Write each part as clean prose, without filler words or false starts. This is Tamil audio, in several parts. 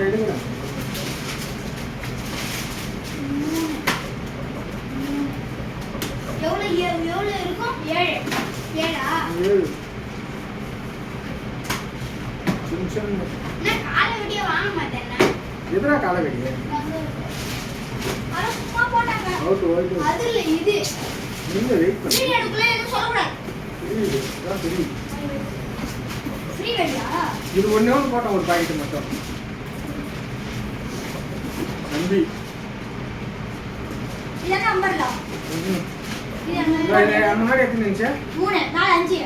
எடுக்கிறேன். எவ்வளவு இருக்கும்? 7. 7ஆ? 7. சின்ன நான் காலை வெட்டியே வாங்க மாட்டேன். எதுனா காலை வெட்டியே? அட சும்மா போட்டாங்க. அவுட். அது இல்ல இது. நீங்க வெயிட் பண்ணு. ஃப்ரீ எடுக்கல எதுவும் சொல்லக்கூடாது. ஃப்ரீ. ஃப்ரீ வெட்டியா? இது ஒண்ணே ஒன்று போட்டோம், ஒரு பாக்கெட் மட்டும். நம்பி. இத நம்பர்ல. இது முன்னாடி எத்தனை இருந்துச்சு? 3 4 5.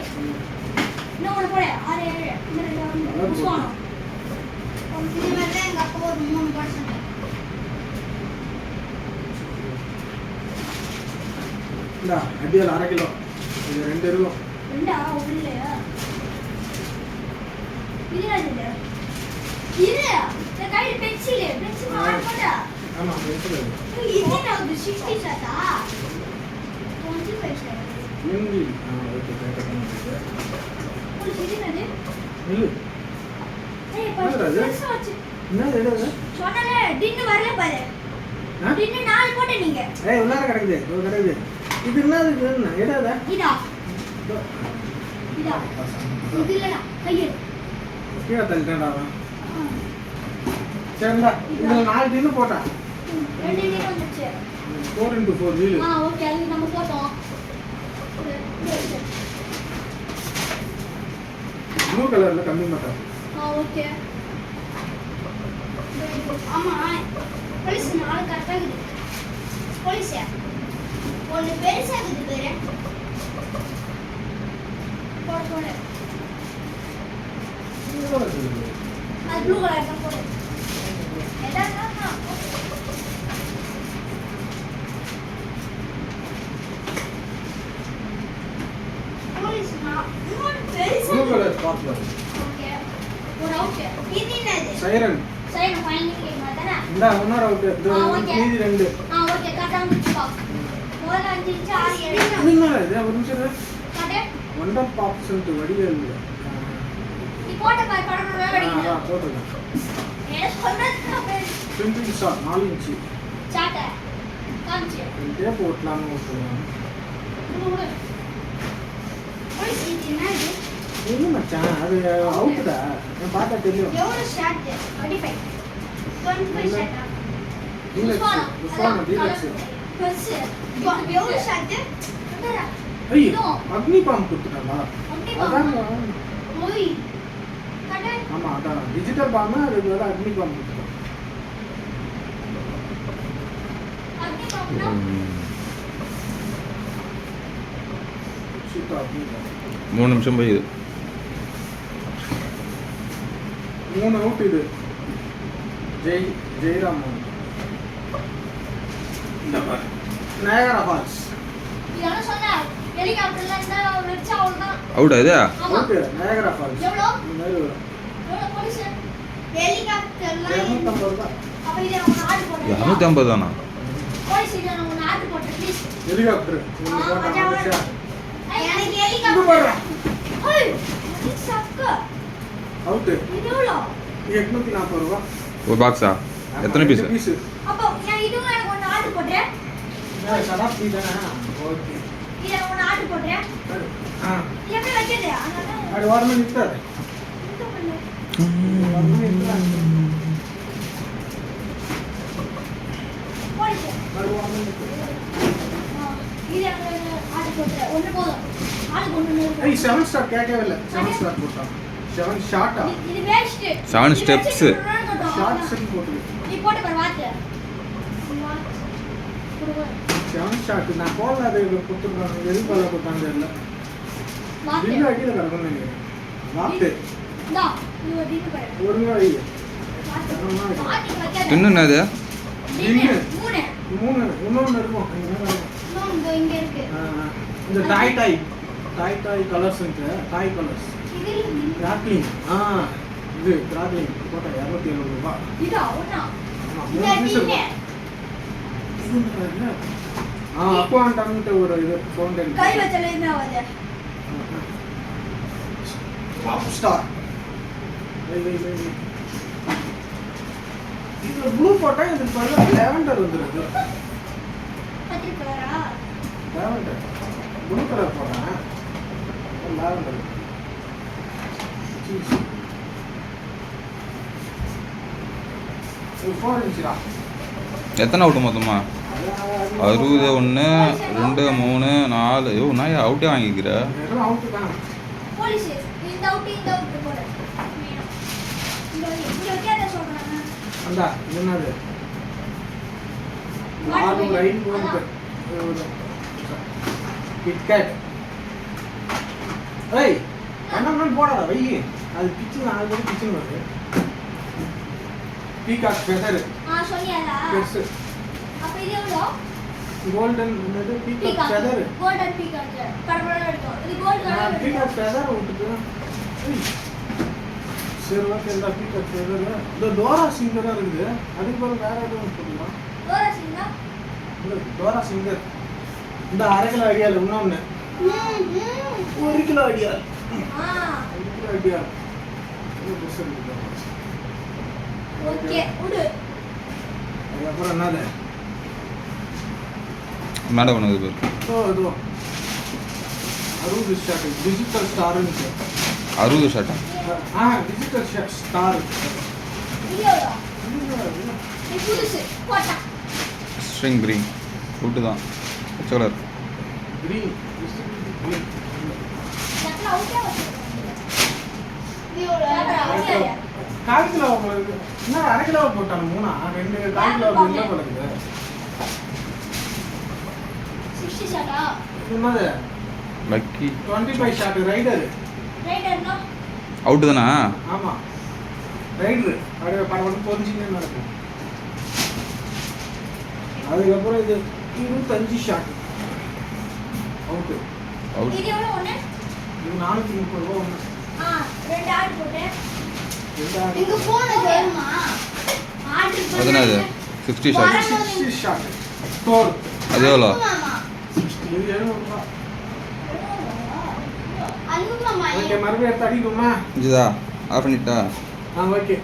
இன்னும் ஒன்று போடு. 6 7. இந்த 2 புஷ்வானம். இது மாதிரி தான் எங்க அப்பா ஒரு 3 போட சொன்னாங்க. இந்தா அடியால் 1/2 கிலோ. இது 2 இருக்கும். 2ஆ? ஒரு இல்லையா? இது என்ன? இது இந்த கையில பென்சில் மார்க் போடா. ஆமா பென்சில் அது. இது என்ன 60 ஷாட்டா? 25 ஷாட். இங்கி ஓகே பேக் பண்ணுங்க. ஒரு இது என்னது? இல்ல. ஏய் பாரு. என்ன எடுது? சொன்னல டின்னு வரல பாரு. டின்னு 4 போடு நீங்க. ஏய் உள்ளார கிடக்குது. இது கிடக்குது. இது என்னது என்ன? எடுடா. இதா. இது இல்லடா. கைய. கீழ தள்ளிட்டேன்டா அவன். சரிடா. இதுல 4 டின்னு போட்டா. 2 டின்னு வந்துச்சு. 4x4 wheel. ஓகே அது நம்ம போட்டோம். ப்ளூ கலர்ல கம்மி மாட்டா. ஓகே. ஆமா. போலீஸ் 4 கரெக்ட்டா இருக்குது. போலீஸ் ஒன்னு பெருசா இருக்குது பேரு. போடு. அது ப்ளூ கலர் தான் போடு. எதானா போலீஸ் இன்னொரு பெருசா ப்ளூ கலர் ஸ்பாட்லர். ஓகே. ஒரு அவுட். இது என்னது? சைரன். சைரன் ஃபைனல் கேம் தானே? இந்த இன்னொரு அவுட். மீதி 2. ஓகே கரெக்ட்டா வந்துச்சுப்பா. முதல்ல 5 இன்ச் 6 7. இது என்ன இது? ஒரு நிமிஷம் இரு. காட்டு. Wonder pops Vadivel. நீ போட்ட பாரு படறற வெடிக்குது. போடுங்க. என்ன சொல்றது? Simple shot 4 inch. சாட்ட. காமிச்சு. டேப் ஓட்டலாம்னு சொல்றாங்க. குடு. போலீஸ் இது என்னது? என்ன மச்சான் அது அவுட்டா? நான் பார்த்தா தெரியும். எவ்வளவு ஷாட்? 25. 25 ஷாட்டா? உஸ்மான் டீலக்ஸ். பஸ். எவ்வளவு ஷாட்? என்னடா? ஐய் அக்னி பாம் கொடுத்துட்டாங்களா? அதான் ஓய். காட்டு. ஆமா அதான் டிஜிட்டல் பாம் அது வேற அக்னி பாம் கொடுத்துட்டாங்க. அக்னி பாம்னா சூப்பர் அக்னி பாம். 3 நிமிஷம் போயிது. 3 அவுட் இது. ஜெயராம் இந்த பாரு. Niagara Falls. இதெல்லாம் சொன்னா ஹெலிகாப்டர்ல இருந்தா வெச்சா அவ்வளவுதான். அவுட் இது? Okay Niagara Falls. எவ்வளவு? எவ்வளவு போலீஸ் ஹெலிகாப்டர்ல 250 ரூபாய். அப்ப இத நம்ம ஆர்டர் போடுறோம். 250 தானா? போலீஸ் இத நம்ம ஆர்டர் போடுறோம் ப்ளீஸ். ஹெலிகாப்டர். எனக்கு இது ஹெலிகாப்டர். பாரு. ஹேய் இது சக்க. அவுட். இது எவ்வளவு? 840 ரூபாய். ஒரு பாக்ஸா? எத்தனை பீஸ்? அப்ப நான் இதுவும் எனக்கு ஒன்னு ஆர்டர் போடுறேன். நான் சடாப்தி தானே. ஓகே. இத ஒன்னு ஆர்டர் போடுறேன். எப்படி வைக்கிறது? அங்கதான் அது வாரமா நிக்குது. இந்த பண்ணு. போலீஸ் இது ஆர்டர் போடுறேன். ஒன்னு போதும். ஆர்டர் கொண்டு ஏய் 7 ஸ்டார் கேட்கவே இல்ல. 7 ஸ்டார் போட்டான். 7 ஷாட்டா? இது வேஸ்ட். 7 ஸ்டெப்ஸ். ஷார்ட் செட் போட்டு. நீ போட்டு பாரு வாத்து. 7 ஷாட் நான் போடல அது கொடுத்துறாங்க. எது போல கொடுத்தாங்க இல்ல. வாத்து. பில்ல அடியில கிடக்கும் நினைக்கிறேன். வாத்து. இந்தா இது ஒரு டின்னு பாரு. ஒருங்க வை. வாத்து. வாத்து வைக்காத. டின்னு என்னது? டின்னு 3. இன்னொன்னு இருக்கும். இன்னொன்னு இங்க இருக்கு. இந்த டாய் கலர்ஸ் இருக்கு. டாய் கலர்ஸ். இது இல்ல. கிராக்லிங். இது கிராக்லிங் போட்டா 270 ரூபாய். இதா ஒண்ணா. ஆமா இந்த 3 பீஸ் டின்னு. அப்போ அந்த ஒரு இது ஃபவுண்டன் கை வச்சல என்ன ஆகுது? Top star. இதுல ப்ளூ போட்டா இதுக்கு பதிலா லாவெண்டர் வந்துருது. பத்திரி கலரா லாவெண்டர் ப்ளூ கலர் போடுறேன். லாவெண்டர் இது 4 இன்ச்சுடா. எத்தனை அவுட்டு மொத்தமா? 60 1 2 3 4. ஐயோ நான் அவுட்டே வாங்கிக்கிற. எல்லாம் அவுட் தான். போலீஸ் இந்த அவுட் போடு இந்த கேட்ட சொல்றாங்க அந்தா என்னது? ஆறு லைன் போட்டு கிட்கேட். ஏய் என்ன போடாத வை. அது கிச்சன் 4 மணி கிச்சன் வருது. பீகாக் ஃபெதர் சொன்னியாடா பெருசு. அப்ப இது எவ்வளோ? கோல்டன் என்னது? Peacock feather. கோல்டன் பீகாக் கடவுளோட எடுத்தோம். இது கோல்ட் கலர் பீகாக் ஃபெதர் விட்டுட்டு சரி ஓகே. இந்த பீகாக் ஃபெதர் இந்த டோரா சிங்கரா இருக்குது. அதுக்கு பதில் வேற எதுவும் சொல்லலாம். டோரா சிங்கா இந்த டோரா சிங்கர் இந்த 1/2 கிலோ அடியால் இன்னொன்று 1 கிலோ அடியால் 1 கிலோ அடியால் ஓகே உடு. அதுக்கப்புறம் என்னது? மேடம் உனக்கு பேர் இதோ 60 ஷாட் டிஜிட்டல் ஸ்டார்னு 60 ஷாட்டா? Digital star. இது எவ்வளோ? இது புதுசு போட்டா ஸ்ட்ரிங் கிரீன் விட்டு தான் பச்சை கலர். கிரீன் கிரீன் நக்கல அவுட்டே வச்சிருக்காங்க. இது எவ்வளோ? கால் கிலோ உங்களுக்கு என்ன 1/2 கிலோ போட்டாங்க. 2 கால் கிலோ வெளில போடுது. 60 ஷாட்டா என்னது? Lucky 25 shot rider. ரைடர்னா அவுட்டு தானா? ஆமா ரைடர். அப்படியே பரவாயில்ல பொறிஞ்சிங்க நடக்கும். அதுக்கப்புறம் இது 25 ஷாட் அவுட்டு. அவுட். இது எவ்வளோ ஒண்ணு? இது 430 ரூபா ஒன்று. ரெண்டு ஆர்டர் போட்டேன். 2 ஆடு. இங்க போன் வருமா? ஆர்டர் பண்ணு. அது என்னது? 60 ஷாட். 60 shot store. அது எவ்வளோ? மாமா இது 700 ரூபா. அனுப்பு மாமா. ஓகே மறுபடியும் எடுத்து அடிக்குமா? இதுதா ஆஃப் பண்ணிட்டா? ஓகே